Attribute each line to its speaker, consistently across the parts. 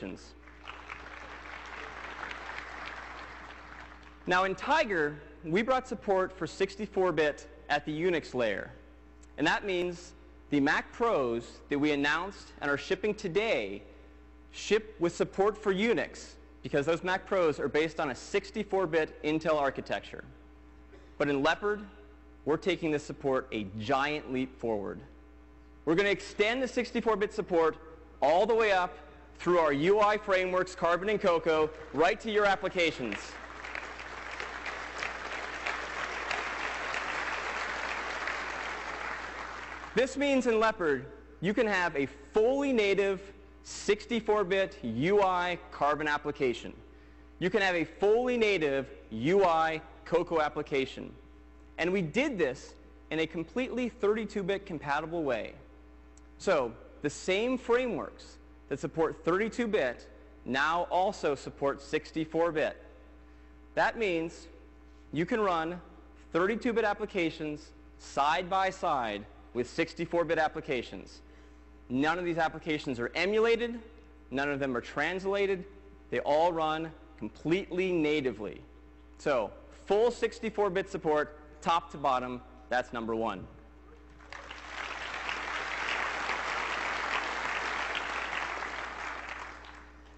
Speaker 1: applications. Now in Tiger, we brought support for 64-bit at the Unix layer. And that means the Mac Pros that we announced and are shipping today ship with support for Unix, because those Mac Pros are based on a 64-bit Intel architecture. But in Leopard, we're taking this support a giant leap forward. We're going to extend the 64-bit support all the way up through our UI frameworks, Carbon and Cocoa, right to your applications. This means in Leopard, you can have a fully native 64-bit UI Carbon application. You can have a fully native UI Cocoa application. And we did this in a completely 32-bit compatible way. So the same frameworks that support 32-bit now also support 64-bit. That means you can run 32-bit applications side by side with 64-bit applications. None of these applications are emulated. None of them are translated. They all run completely natively. So full 64-bit support, top to bottom. That's number one.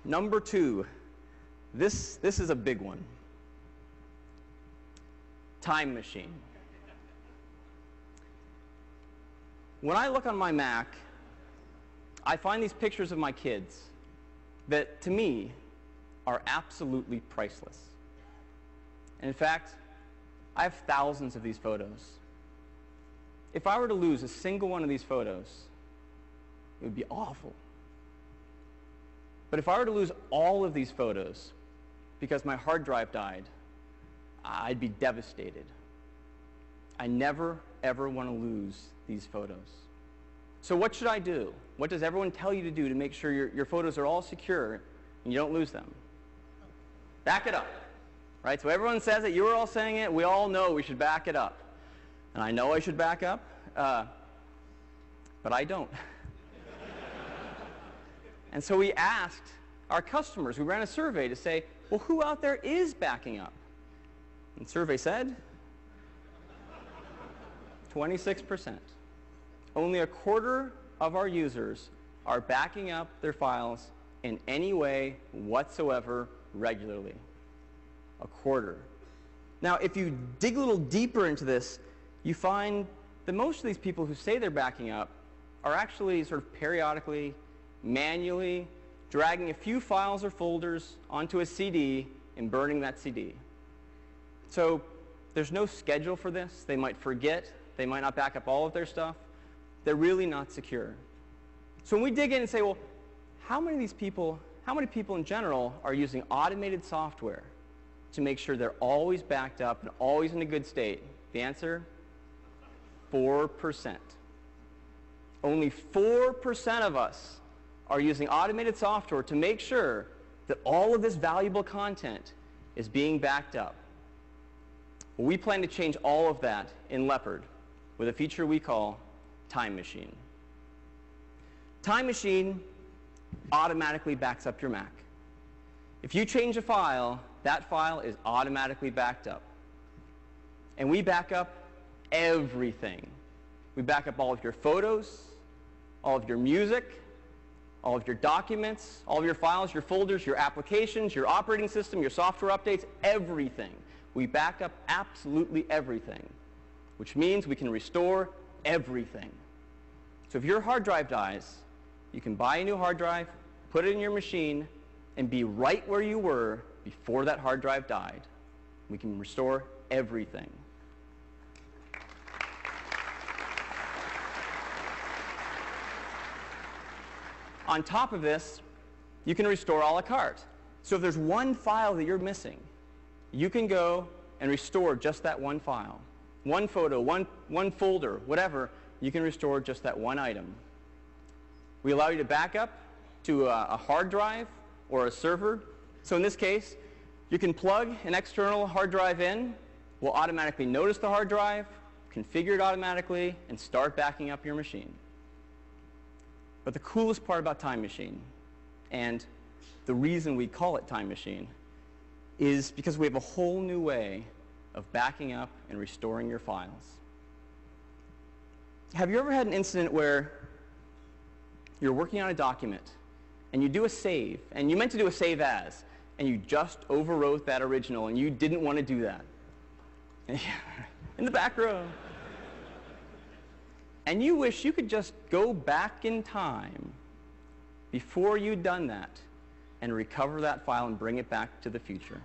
Speaker 1: Number two, this is a big one. Time Machine. When I look on my Mac, I find these pictures of my kids that, to me, are absolutely priceless. And in fact, I have thousands of these photos. If I were to lose a single one of these photos, it would be awful. But if I were to lose all of these photos because my hard drive died, I'd be devastated. I never, ever want to lose these photos. So what should I do? What does everyone tell you to do to make sure your photos are all secure and you don't lose them? Back it up. Right? So everyone says it. You were all saying it. We all know we should back it up. And I know I should back up, but I don't. And so we asked our customers, we ran a survey to say, well, who out there is backing up? And the survey said 26%. Only a quarter of our users are backing up their files in any way whatsoever regularly. A quarter. Now, if you dig a little deeper into this, you find that most of these people who say they're backing up are actually sort of periodically, manually, dragging a few files or folders onto a CD and burning that CD. So there's no schedule for this. They might forget. They might not back up all of their stuff. They're really not secure. So when we dig in and say, well, how many people in general are using automated software to make sure they're always backed up and always in a good state? The answer, 4%. Only 4% of us are using automated software to make sure that all of this valuable content is being backed up. Well, we plan to change all of that in Leopard with a feature we call Time Machine. Time Machine automatically backs up your Mac. If you change a file, that file is automatically backed up. And we back up everything. We back up all of your photos, all of your music, all of your documents, all of your files, your folders, your applications, your operating system, your software updates, everything. We back up absolutely everything, which means we can restore everything. So if your hard drive dies, you can buy a new hard drive, put it in your machine, and be right where you were before that hard drive died. We can restore everything. On top of this, you can restore a la carte. So if there's one file that you're missing, you can go and restore just that one file. One photo, one folder, whatever, you can restore just that one item. We allow you to back up to a hard drive or a server. So in this case, you can plug an external hard drive in. We'll automatically notice the hard drive, configure it automatically, and start backing up your machine. But the coolest part about Time Machine, and the reason we call it Time Machine is because we have a whole new way of backing up and restoring your files. Have you ever had an incident where you're working on a document and you do a save, and you meant to do a save as, and you just overwrote that original and you didn't want to do that? In the back row. And you wish you could just go back in time before you'd done that and recover that file and bring it back to the future.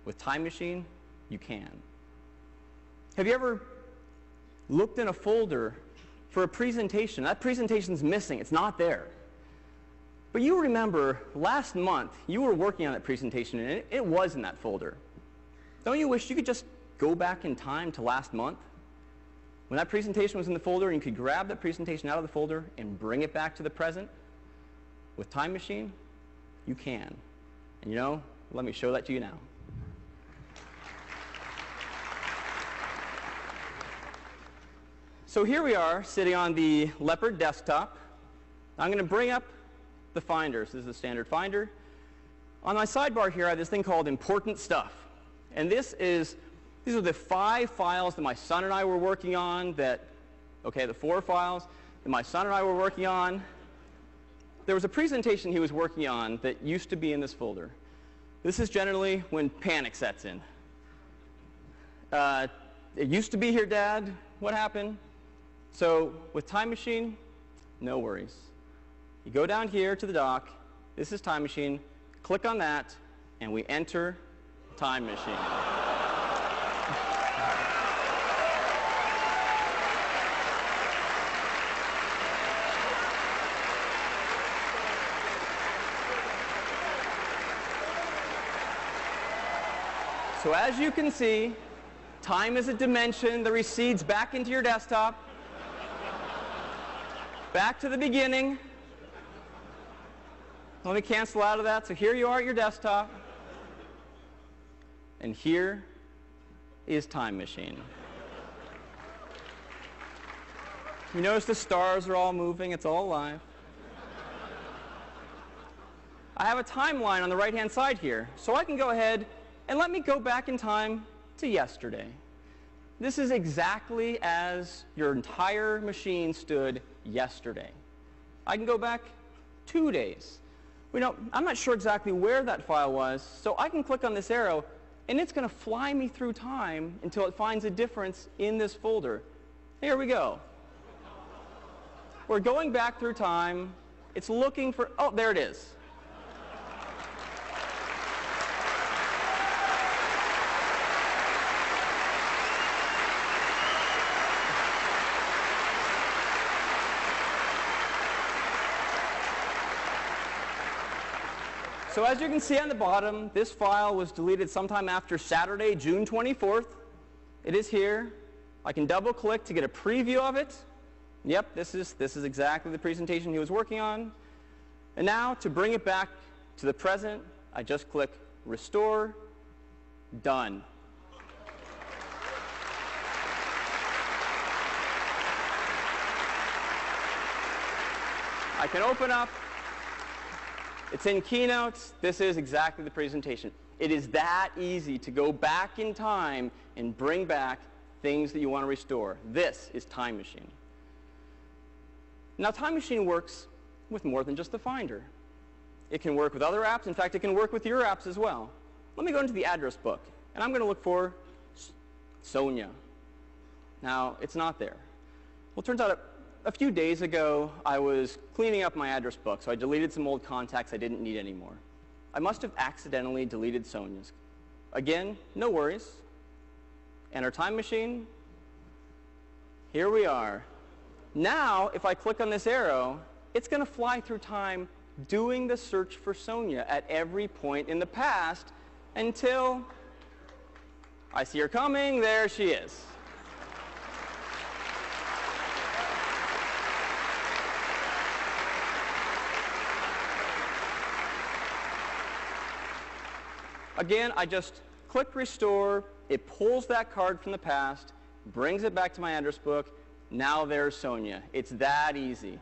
Speaker 1: With Time Machine, you can. Have you ever looked in a folder for a presentation? That presentation's missing. It's not there. But you remember last month you were working on that presentation and it was in that folder. Don't you wish you could just go back in time to last month when that presentation was in the folder and you could grab that presentation out of the folder and bring it back to the present? With Time Machine, you can. And you know, let me show that to you now. So here we are sitting on the Leopard desktop. I'm going to bring up the Finder. So this is the standard Finder. On my sidebar here, I have this thing called Important Stuff. And these are the 5 files that my son and I were working on the 4 files that my son and I were working on. There was a presentation he was working on that used to be in this folder. This is generally when panic sets in. It used to be here, Dad. What happened? So with Time Machine, no worries. You go down here to the dock. This is Time Machine. Click on that, and we enter Time Machine. So as you can see, time is a dimension that recedes back into your desktop. Back to the beginning. Let me cancel out of that. So here you are at your desktop. And here is Time Machine. You notice the stars are all moving. It's all alive. I have a timeline on the right-hand side here. So I can go ahead and let me go back in time to yesterday. This is exactly as your entire machine stood yesterday. I can go back 2 days. I'm not sure exactly where that file was, so I can click on this arrow, and it's going to fly me through time until it finds a difference in this folder. Here we go. We're going back through time. It's looking for, oh, there it is. So as you can see on the bottom, this file was deleted sometime after Saturday, June 24th. It is here. I can double click to get a preview of it. Yep, this is exactly the presentation he was working on. And now to bring it back to the present, I just click Restore, Done. I can open up. It's in Keynote. This is exactly the presentation. It is that easy to go back in time and bring back things that you want to restore. This is Time Machine. Now, Time Machine works with more than just the Finder. It can work with other apps. In fact, it can work with your apps as well. Let me go into the address book, and I'm going to look for Sonia. Now, it's not there. Well, it turns out a few days ago, I was cleaning up my address book, so I deleted some old contacts I didn't need anymore. I must have accidentally deleted Sonia's. Again, no worries. Enter Time Machine. Here we are. Now, if I click on this arrow, it's going to fly through time doing the search for Sonia at every point in the past until I see her coming. There she is. Again, I just click Restore. It pulls that card from the past, brings it back to my address book. Now there's Sonia. It's that easy.